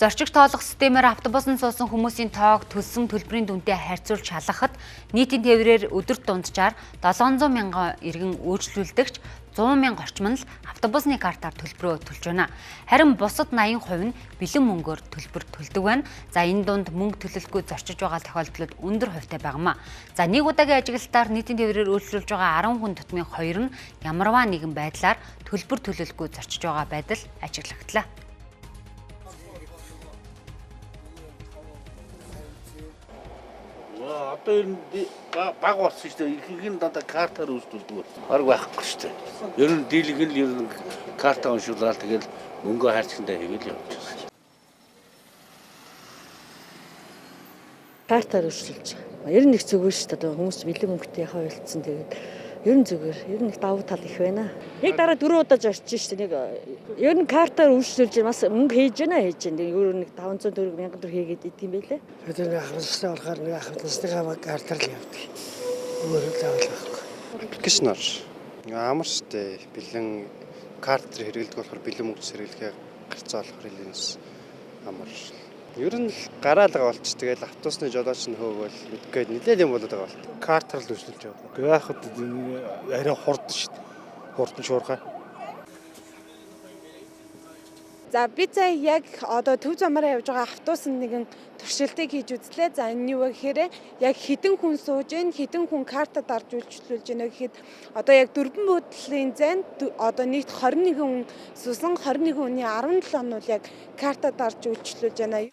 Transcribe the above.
Зорчигч тоолох системээр автобусанд суусан хүмүүсийн тоог төлсөн төлбөрийн дүнтэй харьцуулж шалгахад нийтийн тээврээр өдөрт дунджаар 700 мянган иргэн үйлчлүүлдэгч 100 мянга орчим нь л автобусны картаар төлбөрөө төлж байна. Харин бусад 80% нь бэлэн мөнгөөр төлбөр төлдөг байна. За энэ дунд мөнгө төлөлгүй зорчиж байгаа тохиолдлууд өндөр хувьтай байнамаа. За нэг удаагийн ажиглалтаар нийтийн тээврээр үйлчлүүлж байгаа 10 хүн тутмын 2 нь ямарваа нэгэн байдлаар төлбөр төлөлгүй зорчиж байгаа байдал ажиглагдлаа. Одоо ер нь баг болсон шүү дээ. Ихэнх нь дандаа картаар үйлдвэрлэдэг. Арга байхгүй шүү дээ. Ер нь дийлэг нь ер нь карта уншуулаад тэгэл мөнгө харьцангтай хийгээл явж байгаа. Картаар үйлдвэрлэж байгаа. Ер нь их зүгээр шүү дээ. Хүмүүс бэлэн мөнгөтэй хавьялцсан тэгээд ер нь зүгээр. Ер нь их давуу тал их байна. Нэг дараа 4 удаа зорчих шүү дээ. Нэг ер нь картаар үйлдвэрлэж бас мөнгө хийж байна. Өөр нэг 500 төгрөг 1000 төгрөг хийгээд идэв юм байлээ. Тэгээд ахвалстай болохоор нэг ахвалсныгаа картаар л явдаг. Өөр л авах байхгүй. Аппликейшнаар амар штэ бэлэн картер хэрэглэдэг болохоор бэлэн мөнгө хэрэглэхээ гарцаа болохоор хэлээс амар. Ер нь л гараалга болч тэгэл автобусны жолооч нь хөөгөл мэдгээд нэлээд юм болоод байгаа бол. Картаар л үйлдвэрлэж байгаа. Яахад арай хурд штэ. Хурдан шуурхай. За би цаа яг одоо төв замаараа явж байгаа автобусанд нэгэн туршилтыг хийж үзлээ. За энэ юу вэ гэхээр яг хэдэн хүн сууж гэн хэдэн хүн картаа дарж үйлчлүүлж гэнэ гэхэд одоо яг дөрвөн буудлын зайд одоо нийт 21 хүн суусан 21 хүний 17 нь бол яг картаа дарж үйлчлүүлж байна.